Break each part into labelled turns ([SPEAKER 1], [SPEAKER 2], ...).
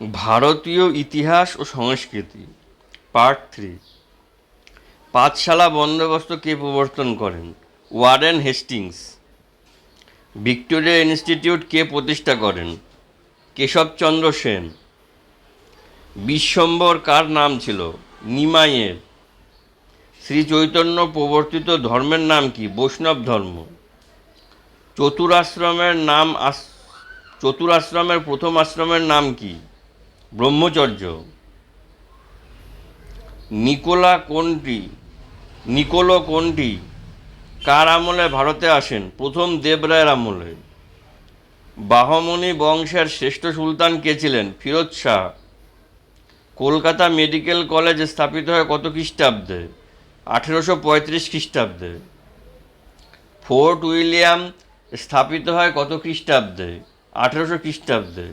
[SPEAKER 1] ভারতীয় ইতিহাস ও সংস্কৃতি পার্ট 3। পাঠশালা বন্দোবস্ত কে প্রবর্তন করেন? Warren Hastings. ভিক্টোরিয়া ইনস্টিটিউট কে প্রতিষ্ঠা করেন? কেশবচন্দ্র সেন। বিশ্বম্বর কার নাম ছিল? নিমাইয়ের। শ্রী চৈতন্য প্রবর্তিত ধর্মের নাম কি? বৈষ্ণব ধর্ম। চতুরাশ্রমের প্রথম আশ্রমের নাম কি? ব্রহ্মচর্য। নিকোলো কোনটি কার আমলে ভারতে আসেন? প্রথম দেবরায়ের আমলে। বাহমনি বংশের শ্রেষ্ঠ সুলতান কে ছিলেন? ফিরোজ শাহ। কলকাতা মেডিকেল কলেজ স্থাপিত হয় কত খ্রিস্টাব্দে? 1835 খ্রিস্টাব্দে। ফোর্ট উইলিয়াম স্থাপিত হয় কত খ্রিস্টাব্দে? 1800 খ্রিস্টাব্দে।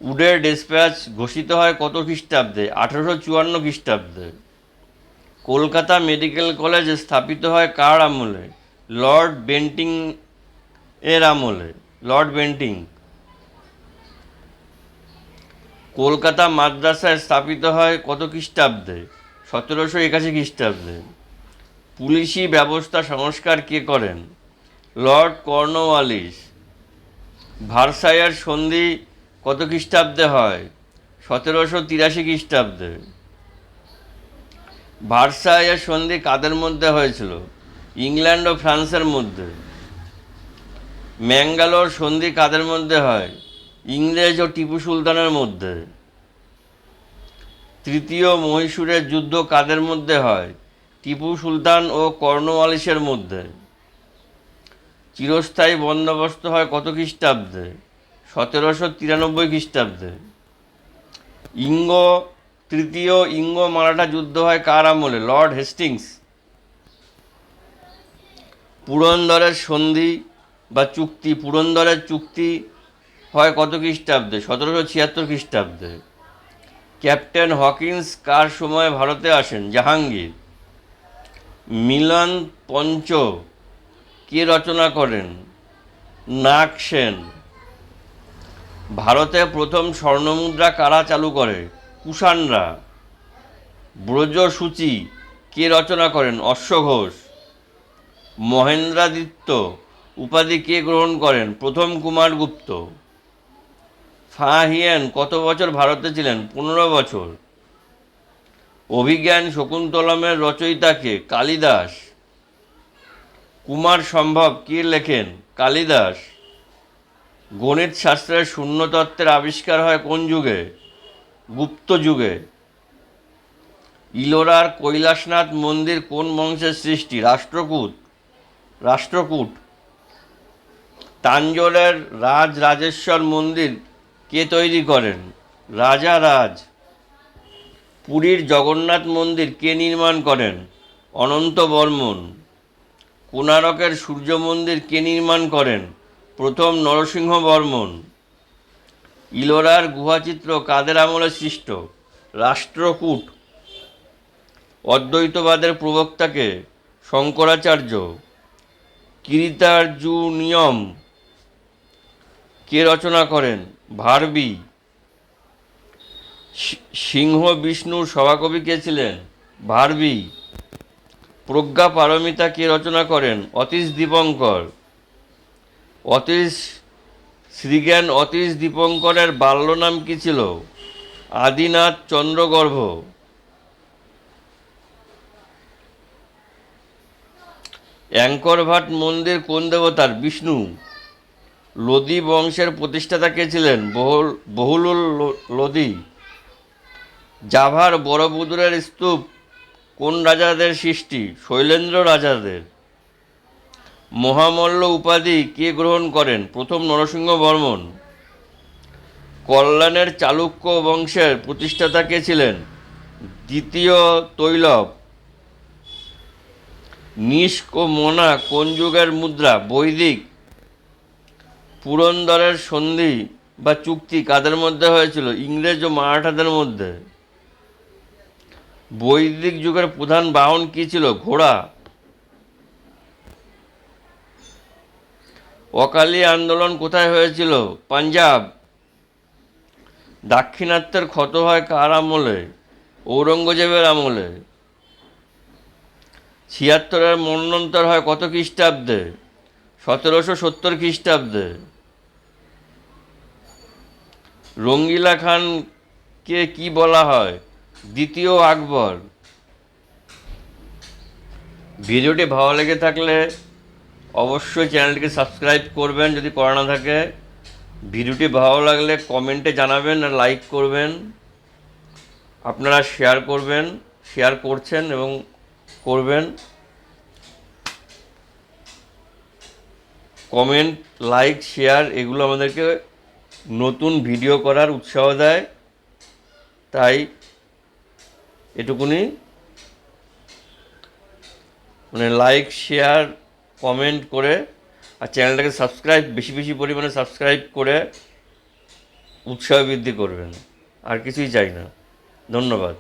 [SPEAKER 1] উডের ডেসপ্যাচ ঘোষিত হয় কত খ্রিস্টাব্দে? 1854 খ্রিস্টাব্দে। কলকাতা মেডিকেল কলেজ স্থাপিত হয় কার আমলে? লর্ড বেন্টিং এর আমলে। Lord Bentinck. কলকাতা মাদ্রাসা স্থাপিত হয় কত খ্রিস্টাব্দে? 1781 খ্রিস্টাব্দে। পুলিশি ব্যবস্থা সংস্কার কে করেন? Lord Cornwallis. ভার্সাইয়ের সন্ধি কত খ্রিস্টাব্দে হয়? 1783 খ্রিস্টাব্দে। ভার্সাইয়ের সন্ধি কাদের মধ্যে হয়েছিল? ইংল্যান্ড ও ফ্রান্সের মধ্যে। ম্যাঙ্গালোর সন্ধি কাদের মধ্যে হয়? ইংরেজ ও টিপু সুলতানের মধ্যে। তৃতীয় মহীশূরের যুদ্ধ কাদের মধ্যে হয়? টিপু সুলতান ও কর্নওয়ালিসের মধ্যে। চিরস্থায়ী বন্দোবস্ত হয় কত খ্রিস্টাব্দে? 1793 খ্রিস্টাব্দে। তৃতীয় ইঙ্গ মারাঠা যুদ্ধ হয় কার আমলে? Lord Hastings. পুরন্দরের সন্ধি বা পুরন্দরের চুক্তি হয় কত খ্রিস্টাব্দে? 1776 খ্রিস্টাব্দে। ক্যাপ্টেন হকিন্স কার সময় ভারতে আসেন? জাহাঙ্গীর। মিলন পঞ্চ কে রচনা করেন? নাগ সেন। ভারতে প্রথম স্বর্ণমুদ্রা কারা চালু করে? কুষাণরা। ব্রজসূচি কে রচনা করেন? অশ্বঘোষ। মহেন্দ্রাদিত্য উপাধি কে গ্রহণ করেন? প্রথম কুমারগুপ্ত। ফা হিয়েন কত বছর ভারতে ছিলেন? 15 বছর। অভিজ্ঞান শকুন্তলমের রচয়িতা কে? কালিদাস। কুমার সম্ভব কে লেখেন? কালিদাস। গণিত শাস্ত্রের শূন্যতত্ত্বের আবিষ্কার হয় কোন যুগে? গুপ্ত যুগে। ইলোরার কৈলাসনাথ মন্দির কোন বংশের সৃষ্টি? রাষ্ট্রকূট। তাঞ্জোরের রাজরাজেশ্বর মন্দির কে তৈরি করেন? রাজা রাজ। পুরীর জগন্নাথ মন্দির কে নির্মাণ করেন? অনন্ত বর্মন। কোণারকের সূর্য মন্দির কে নির্মাণ করেন? প্রথম নরসিংহ বর্মন। ইলোরার গুহাচিত্র কাদের আমলে সৃষ্ট? রাষ্ট্রকূট। অদ্বৈতবাদের প্রবক্তাকে? শঙ্করাচার্য। কিরিতার্জুনিয়ম কে রচনা করেন? ভারবি। সিংহ বিষ্ণুর সভাকবি কে ছিলেন? ভারবি। প্রজ্ঞা পারমিতা কে রচনা করেন? অতীশ দীপঙ্কর। শ্রীজ্ঞান অতীশ দীপঙ্করের বাল্য নাম কি ছিল? আদিনাথ চন্দ্রগর্ভ। অ্যাঙ্করভাট মন্দির কোন দেবতার? বিষ্ণু। লোদি বংশের প্রতিষ্ঠাতা কে ছিলেন? বহুলুল লোদি। জাভার বড়বুদুরের স্তূপ কোন রাজাদের সৃষ্টি? শৈলেন্দ্র রাজাদের। মহামল্ল উপাধি কে গ্রহণ করেন? প্রথম নরসিংহ বর্মন। কল্যাণের চালুক্য বংশের প্রতিষ্ঠাতা কে ছিলেন? দ্বিতীয় তৈলব। নিষ্ক ও মোনা কোন যুগের মুদ্রা? বৈদিক। পুরন্দরের সন্ধি বা চুক্তি কাদের মধ্যে হয়েছিল? ইংরেজ ও মারাঠাদের মধ্যে। বৈদিক যুগের প্রধান বাহন কি ছিল? ঘোড়া। অকালি আন্দোলন কোথায় হয়েছিল? পাঞ্জাব। দাক্ষিণাত্যের ক্ষত হয় কার আমলে? ঔরঙ্গজেবের আমলে। 76-এর মন্বন্তর হয় কত খ্রিস্টাব্দে? 1770 খ্রিস্টাব্দে। রঙ্গিলা খানকে কি বলা হয়? দ্বিতীয় আকবর। ভিডিওটি ভালো লেগে থাকলে অবশ্যই চ্যানেলটিকে সাবস্ক্রাইব করবেন যদি করা না থাকে। ভিডিওটি ভালো লাগলে কমেন্টে জানাবেন আর লাইক করবেন। আপনারা শেয়ার করবেন, শেয়ার করছেন এবং করবেন। কমেন্ট, লাইক, শেয়ার এগুলো আমাদেরকে নতুন ভিডিও করার উৎসাহ দেয়। তাই এটুকুনি, লাইক, শেয়ার, কমেন্ট করে আর চ্যানেলটাকে সাবস্ক্রাইব, বেশি বেশি পরিমাণে সাবস্ক্রাইব করে উৎসাহ বৃদ্ধি করবেন। আর কিছুই চাই না। ধন্যবাদ।